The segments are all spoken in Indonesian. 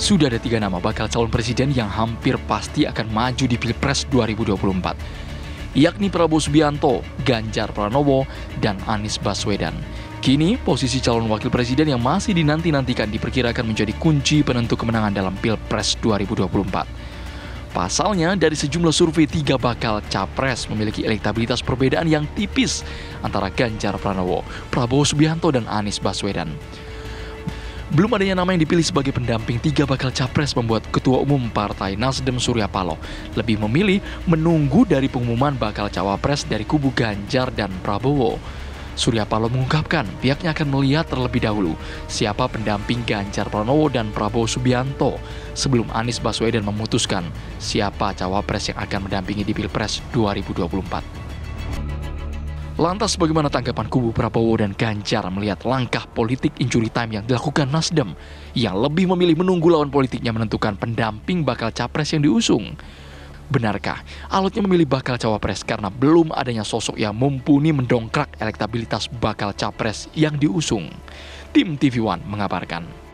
Sudah ada 3 nama bakal calon presiden yang hampir pasti akan maju di Pilpres 2024, yakni Prabowo Subianto, Ganjar Pranowo, dan Anies Baswedan. Kini, posisi calon wakil presiden yang masih dinanti-nantikan diperkirakan menjadi kunci penentu kemenangan dalam Pilpres 2024. Pasalnya, dari sejumlah survei 3 bakal capres memiliki elektabilitas perbedaan yang tipis antara Ganjar Pranowo, Prabowo Subianto, dan Anies Baswedan. Belum adanya nama yang dipilih sebagai pendamping 3 bakal capres membuat Ketua Umum Partai Nasdem Surya Paloh lebih memilih menunggu dari pengumuman bakal cawapres dari kubu Ganjar dan Prabowo. Surya Paloh mengungkapkan pihaknya akan melihat terlebih dahulu siapa pendamping Ganjar Pranowo dan Prabowo Subianto sebelum Anies Baswedan memutuskan siapa cawapres yang akan mendampingi di Pilpres 2024. Lantas bagaimana tanggapan kubu Prabowo dan Ganjar melihat langkah politik injury time yang dilakukan Nasdem yang lebih memilih menunggu lawan politiknya menentukan pendamping bakal capres yang diusung? Benarkah alotnya memilih bakal cawapres karena belum adanya sosok yang mumpuni mendongkrak elektabilitas bakal capres yang diusung? Tim TV One mengabarkan.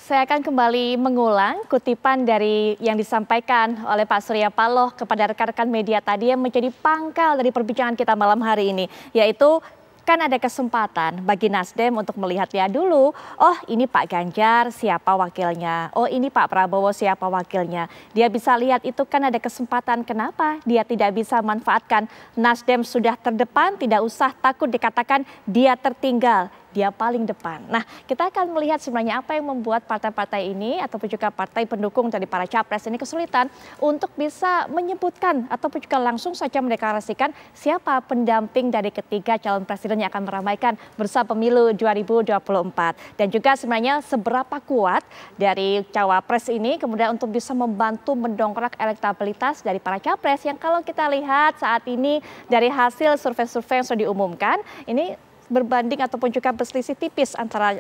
Saya akan kembali mengulang kutipan dari yang disampaikan oleh Pak Surya Paloh kepada rekan-rekan media tadi yang menjadi pangkal dari perbincangan kita malam hari ini, yaitu kan ada kesempatan bagi Nasdem untuk melihat ya dulu, oh ini Pak Ganjar siapa wakilnya, oh ini Pak Prabowo siapa wakilnya. Dia bisa lihat itu kan ada kesempatan, kenapa dia tidak bisa manfaatkan. Nasdem sudah terdepan, tidak usah takut dikatakan dia tertinggal. Dia paling depan. Nah, kita akan melihat sebenarnya apa yang membuat partai-partai ini ataupun juga partai pendukung dari para capres ini kesulitan untuk bisa menyebutkan ataupun juga langsung saja mendeklarasikan siapa pendamping dari ketiga calon presiden yang akan meramaikan bursa pemilu 2024. Dan juga sebenarnya seberapa kuat dari cawapres ini kemudian untuk bisa membantu mendongkrak elektabilitas dari para capres yang kalau kita lihat saat ini dari hasil survei-survei yang sudah diumumkan, ini berbanding ataupun juga berselisih tipis antara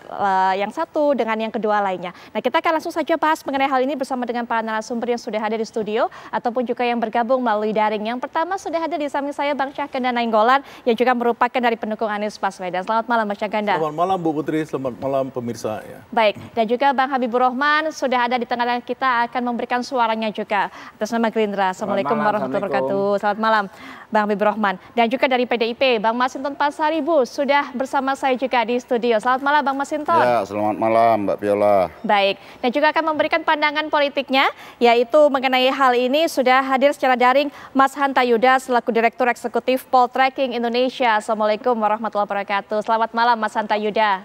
yang satu dengan yang kedua lainnya. Nah, kita akan langsung saja bahas mengenai hal ini bersama dengan para narasumber yang sudah hadir di studio ataupun juga yang bergabung melalui daring. Yang pertama sudah hadir di samping saya Bang Syahganda Nainggolan yang juga merupakan dari pendukung Anies Baswedan. Selamat malam Bang Syahganda. Selamat malam Bu Putri, selamat malam pemirsa. Ya. Baik, dan juga Bang Habibur Rahman sudah ada di tengah kita akan memberikan suaranya juga atas nama Gerindra. Assalamualaikum warahmatullahi wabarakatuh. Selamat malam Bang Habibur Rahman. Dan juga dari PDIP Bang Masinton Pasaribu sudah bersama saya juga di studio. Selamat malam Bang Masinton. Ya, selamat malam Mbak Viola. Baik, dan juga akan memberikan pandangan politiknya, yaitu mengenai hal ini sudah hadir secara daring Mas Hanta Yuda selaku Direktur Eksekutif Poltreking Indonesia. Assalamualaikum warahmatullahi wabarakatuh. Selamat malam Mas Hanta Yuda.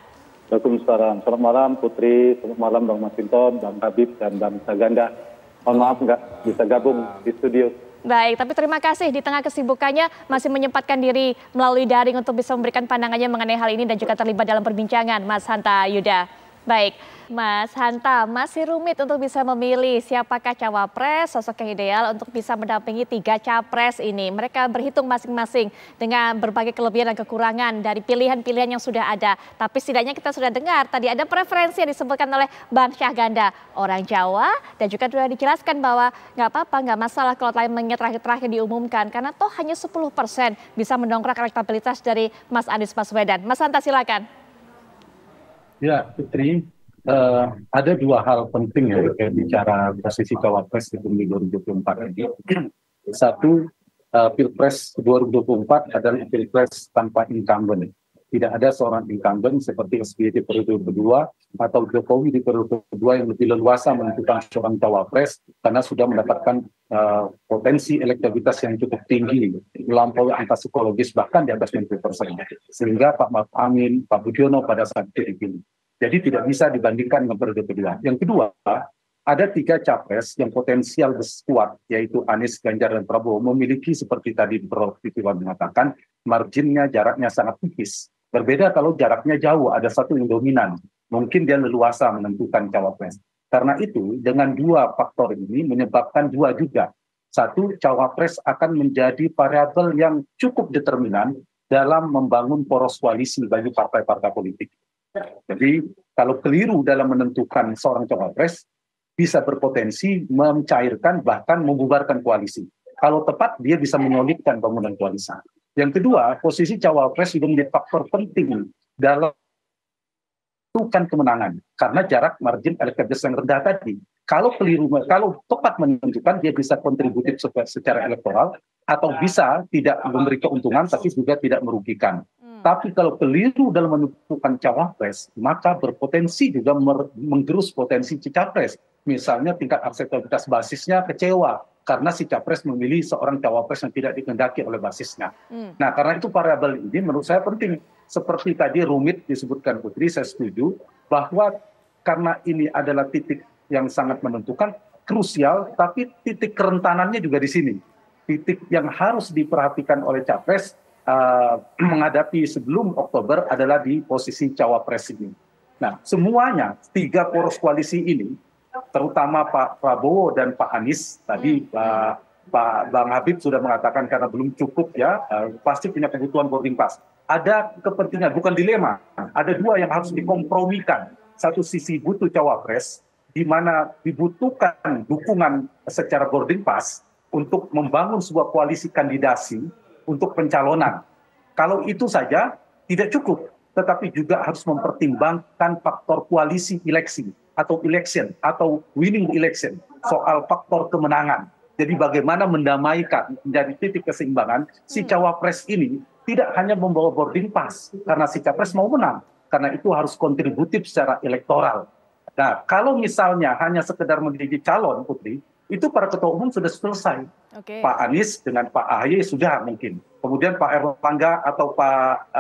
Waalaikumsalam. Selamat malam Putri, selamat malam Bang Masinton, Bang Habib, dan Bang Syahganda. Mohon maaf nggak bisa gabung di studio. Baik, tapi terima kasih di tengah kesibukannya masih menyempatkan diri melalui daring untuk bisa memberikan pandangannya mengenai hal ini dan juga terlibat dalam perbincangan Mas Hanta Yuda. Baik, Mas Hanta, masih rumit untuk bisa memilih siapakah cawapres, sosok yang ideal untuk bisa mendampingi 3 capres ini. Mereka berhitung masing-masing dengan berbagai kelebihan dan kekurangan dari pilihan-pilihan yang sudah ada. Tapi setidaknya kita sudah dengar tadi ada preferensi yang disebutkan oleh Bang Syahganda. Orang Jawa dan juga sudah dijelaskan bahwa nggak apa-apa, nggak masalah kalau timingnya terakhir-terakhir diumumkan. Karena toh hanya 10% bisa mendongkrak elektabilitas dari Mas Anies Baswedan. Mas Hanta silakan. Ya, Putri, ada 2 hal penting ya kayak bicara posisi cawapres di pemilu 2024 ini. Satu, Pilpres 2024 adalah Pilpres tanpa incumbent. Tidak ada seorang incumbent seperti SBY di periode kedua atau Jokowi di periode kedua yang lebih leluasa menentukan seorang cawapres karena sudah mendapatkan potensi elektabilitas yang cukup tinggi, melampaui angka psikologis bahkan di atas 90%. Sehingga Pak Maruf Amin, Pak Budiono pada saat itu dipilih. Jadi tidak bisa dibandingkan dengan periode kedua. Yang kedua, ada 3 capres yang potensial kuat, yaitu Anies, Ganjar, dan Prabowo, memiliki seperti tadi Prof. Titiwan mengatakan, marginnya, jaraknya sangat tipis. Berbeda kalau jaraknya jauh, ada satu yang dominan. Mungkin dia leluasa menentukan cawapres. Karena itu, dengan 2 faktor ini menyebabkan 2 juga. Satu, cawapres akan menjadi variabel yang cukup determinan dalam membangun poros koalisi bagi partai-partai politik. Jadi, kalau keliru dalam menentukan seorang cawapres, bisa berpotensi mencairkan bahkan membubarkan koalisi. Kalau tepat, dia bisa menyolidkan bangunan koalisi. Yang kedua, posisi cawapres juga menjadi faktor penting dalam menentukan kemenangan karena jarak margin elektabilitas yang rendah tadi. Kalau keliru, kalau tepat menentukan, dia bisa kontributif secara elektoral atau bisa tidak memberi keuntungan tapi juga tidak merugikan. Tapi kalau keliru dalam menentukan cawapres, maka berpotensi juga menggerus potensi si capres. Misalnya tingkat akseptabilitas basisnya kecewa karena si capres memilih seorang cawapres yang tidak dikehendaki oleh basisnya. Nah, karena itu variabel ini menurut saya penting. Seperti tadi rumit disebutkan Putri, saya setuju bahwa karena ini adalah titik yang sangat menentukan, krusial, tapi titik kerentanannya juga di sini. Titik yang harus diperhatikan oleh capres menghadapi sebelum Oktober adalah di posisi cawapres ini. Nah, semuanya 3 poros koalisi ini, terutama Pak Prabowo dan Pak Anies, tadi Pak Bang Habib sudah mengatakan karena belum cukup ya, pasti punya kebutuhan boarding pass. Ada kepentingan, bukan dilema, ada 2 yang harus dikompromikan. Satu sisi butuh cawapres, di mana dibutuhkan dukungan secara boarding pass untuk membangun sebuah koalisi kandidasi untuk pencalonan. Kalau itu saja tidak cukup, tetapi juga harus mempertimbangkan faktor koalisi eleksi atau election atau winning election, soal faktor kemenangan. Jadi bagaimana mendamaikan menjadi titik keseimbangan si cawapres ini tidak hanya membawa boarding pass karena si capres mau menang, karena itu harus kontributif secara elektoral. Nah, kalau misalnya hanya sekedar menjadi calon, Putri, itu para ketua umum sudah selesai. Pak Anies dengan Pak AHY sudah mungkin. Kemudian Pak Erlangga atau Pak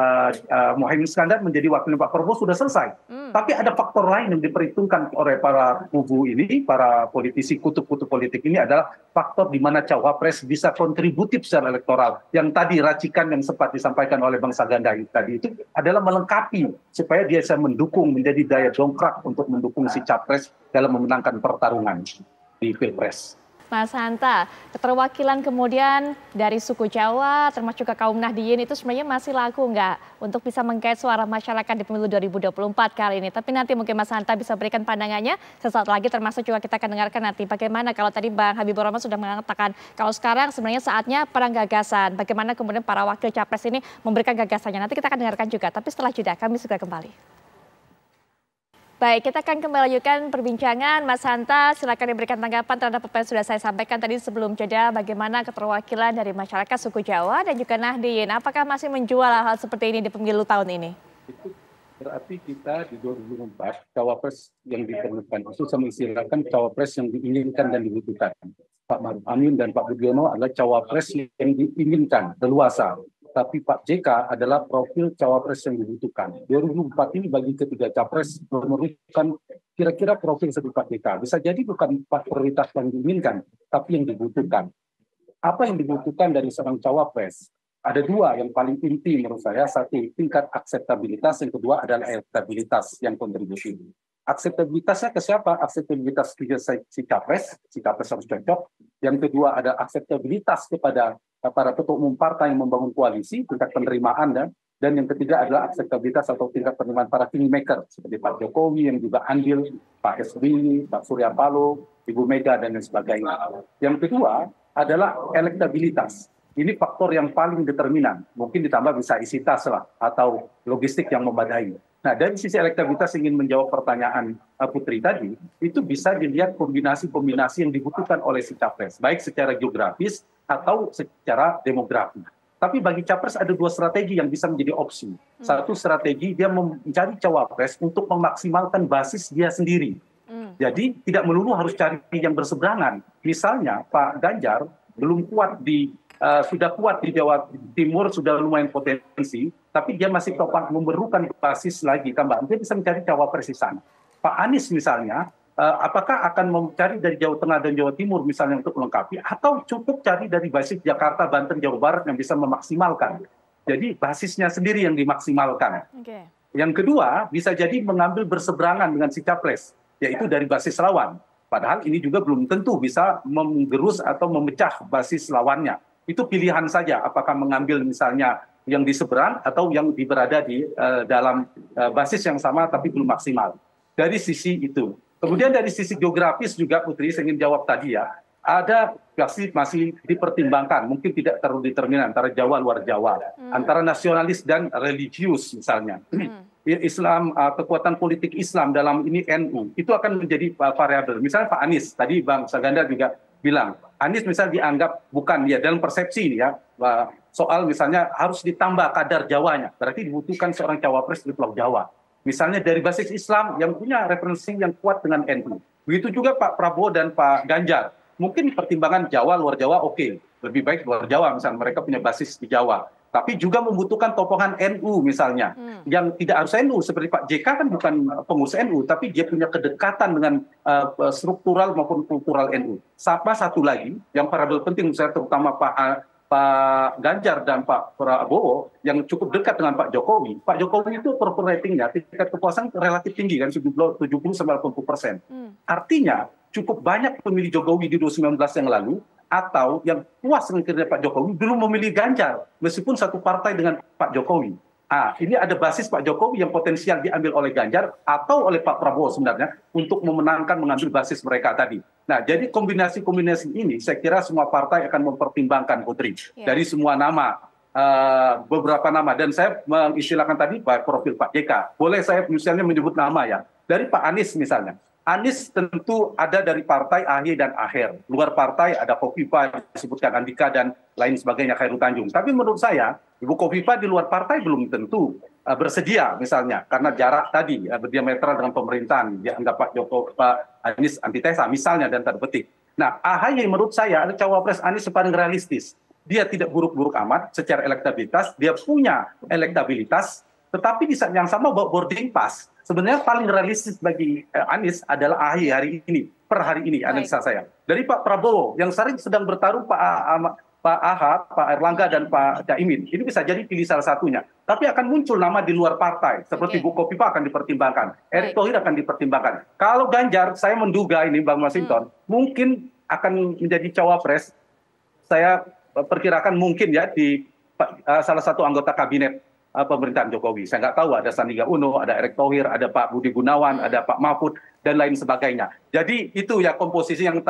Muhaimin Iskandar menjadi wakilnya Pak Prabowo sudah selesai. Tapi ada faktor lain yang diperhitungkan oleh para kubu ini, para politisi, kutub-kutub politik ini adalah faktor di mana cawapres bisa kontributif secara elektoral. Yang tadi racikan yang sempat disampaikan oleh Bang Saganda tadi itu adalah melengkapi supaya dia bisa mendukung, menjadi daya dongkrak untuk mendukung si capres dalam memenangkan pertarungan di Pilpres. Mas Hanta, keterwakilan kemudian dari suku Jawa termasuk juga kaum Nahdien itu sebenarnya masih laku nggak untuk bisa menggait suara masyarakat di pemilu 2024 kali ini. Tapi nanti mungkin Mas Hanta bisa berikan pandangannya sesaat lagi, termasuk juga kita akan dengarkan nanti bagaimana kalau tadi Bang Habibur Rahman sudah mengatakan kalau sekarang sebenarnya saatnya perang gagasan. Bagaimana kemudian para wakil capres ini memberikan gagasannya. Nanti kita akan dengarkan juga, tapi setelah jeda kami segera kembali. Baik, kita akan kembali lanjutkan perbincangan. Mas Hanta, silakan diberikan tanggapan terhadap apa yang sudah saya sampaikan tadi sebelum jeda. Bagaimana keterwakilan dari masyarakat suku Jawa dan juga Nahdien. Apakah masih menjual hal seperti ini di pemilu tahun ini? Itu berarti kita di 2024, cawapres yang diperlukan itu sama istilahkan cawapres yang diinginkan dan dibutuhkan. Pak Maruf Amin dan Pak Budiono adalah cawapres yang diinginkan, leluasa. Tapi Pak JK adalah profil cawapres yang dibutuhkan. 2004 ini bagi ketiga capres memerlukan kira-kira profil seperti Pak JK. Bisa jadi bukan prioritas yang diinginkan, tapi yang dibutuhkan. Apa yang dibutuhkan dari seorang cawapres? Ada 2 yang paling inti menurut saya. Satu, tingkat akseptabilitas. Yang kedua adalah elektabilitas yang kontribusi. Akseptabilitasnya ke siapa? Akseptabilitas si capres harus cocok. Yang kedua ada akseptabilitas kepada para ketua umum partai yang membangun koalisi, tingkat penerimaan, dan yang ketiga adalah akseptabilitas atau tingkat penerimaan para kingmaker seperti Pak Jokowi yang juga andil, Pak SBY, Pak Surya Paloh, Ibu Mega dan lain sebagainya. Yang kedua adalah elektabilitas. Ini faktor yang paling determinan. Mungkin ditambah bisa isi tas lah atau logistik yang memadai. Nah, dari sisi elektabilitas ingin menjawab pertanyaan Putri tadi, itu bisa dilihat kombinasi-kombinasi yang dibutuhkan oleh si capres, baik secara geografis atau secara demografi. Tapi bagi capres ada 2 strategi yang bisa menjadi opsi. Satu strategi dia mencari cawapres untuk memaksimalkan basis dia sendiri. Jadi tidak melulu harus cari yang berseberangan. Misalnya Pak Ganjar belum kuat sudah kuat di Jawa Timur, sudah lumayan potensi, tapi dia masih memerlukan basis lagi tambahan. Dia bisa mencari cawapres di sana. Pak Anies misalnya, apakah akan mencari dari Jawa Tengah dan Jawa Timur misalnya untuk melengkapi, atau cukup cari dari basis Jakarta, Banten, Jawa Barat yang bisa memaksimalkan. Jadi basisnya sendiri yang dimaksimalkan. Yang kedua, bisa jadi mengambil berseberangan dengan si capres, yaitu dari basis lawan. Padahal ini juga belum tentu bisa menggerus atau memecah basis lawannya. Itu pilihan saja, apakah mengambil misalnya yang di seberang atau yang berada di dalam basis yang sama tapi belum maksimal. Dari sisi itu. Kemudian dari sisi geografis juga Putri, saya ingin jawab tadi ya, ada masih dipertimbangkan, mungkin tidak terlalu determinan antara Jawa luar Jawa, antara nasionalis dan religius misalnya. Islam, kekuatan politik Islam dalam ini NU, itu akan menjadi variabel. Misalnya Pak Anies, tadi Bang Saganda juga bilang, Anies misalnya dianggap bukan ya dalam persepsi ini ya, soal misalnya harus ditambah kadar Jawanya, berarti dibutuhkan seorang cawapres di Pulau Jawa. Misalnya dari basis Islam yang punya referensi yang kuat dengan NU. Begitu juga Pak Prabowo dan Pak Ganjar. Mungkin pertimbangan Jawa, luar Jawa oke. Lebih baik luar Jawa, misalnya mereka punya basis di Jawa. Tapi juga membutuhkan tokohan NU misalnya. Yang tidak harus NU, seperti Pak JK kan bukan pengurus NU, tapi dia punya kedekatan dengan struktural maupun kultural NU. Sama satu lagi, yang variabel penting saya terutama Pak Ganjar dan Pak Prabowo yang cukup dekat dengan Pak Jokowi. Pak Jokowi itu approval ratingnya, tingkat kepuasan relatif tinggi kan 70-80%. Artinya cukup banyak pemilih Jokowi di 2019 yang lalu atau yang puas dengan kinerja Pak Jokowi belum memilih Ganjar meskipun satu partai dengan Pak Jokowi. Ini ada basis Pak Jokowi yang potensial diambil oleh Ganjar atau oleh Pak Prabowo sebenarnya untuk mengambil basis mereka tadi. Nah, jadi kombinasi-kombinasi ini saya kira semua partai akan mempertimbangkan, Putri, dari semua nama, beberapa nama. Dan saya mengistilahkan tadi profil Pak JK. Boleh saya misalnya menyebut nama ya, dari Pak Anies misalnya. Anies tentu ada dari partai AHY dan AHER. Luar partai ada Kofifa, disebutkan Andika dan lain sebagainya, Khairul Tanjung. Tapi menurut saya, Ibu Kofifa di luar partai belum tentu bersedia misalnya. Karena jarak tadi, berdiametral dengan pemerintahan. Dianggap Pak Anies antitesa misalnya dan tanda petik. Nah, AHY menurut saya ada cawapres Anies paling realistis. Dia tidak buruk-buruk amat secara elektabilitas. Dia punya elektabilitas. Tetapi di saat yang sama bawa boarding pass. Sebenarnya paling realistis bagi Anies adalah AHY hari ini, per hari ini analisa saya. Dari Pak Prabowo yang sering sedang bertarung Pak Ahad, Pak Erlangga dan Pak Caimin, ini bisa jadi pilih salah satunya. Tapi akan muncul nama di luar partai, seperti Bu Kofifa akan dipertimbangkan, Erick Thohir akan dipertimbangkan. Kalau Ganjar, saya menduga ini Bang Masinton, mungkin akan menjadi cawapres. Saya perkirakan mungkin ya di salah satu anggota kabinet pemerintahan Jokowi. Saya nggak tahu, ada Sandiaga Uno, ada Erick Thohir, ada Pak Budi Gunawan, ada Pak Mahfud, dan lain sebagainya. Jadi itu ya komposisi yang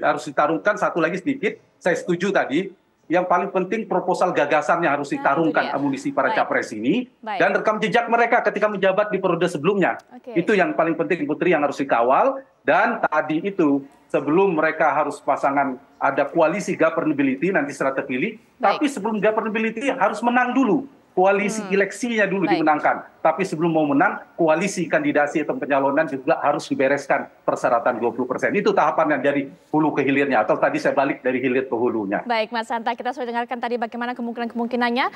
harus ditarungkan. Satu lagi sedikit, saya setuju tadi, yang paling penting proposal gagasannya harus ditarungkan amunisi para capres ini, dan rekam jejak mereka ketika menjabat di periode sebelumnya. Itu yang paling penting, Putri, yang harus dikawal. Dan tadi itu, sebelum mereka harus pasangan ada koalisi governability, nanti setelah terpilih, tapi sebelum governability harus menang dulu. Koalisi eleksinya dulu dimenangkan. Tapi sebelum mau menang, koalisi kandidasi atau pencalonan juga harus dibereskan persyaratan 20%. Itu tahapan yang dari hulu ke hilirnya. Atau tadi saya balik dari hilir ke hulunya. Baik, Mas Hanta, kita sudah dengarkan tadi bagaimana kemungkinan-kemungkinannya.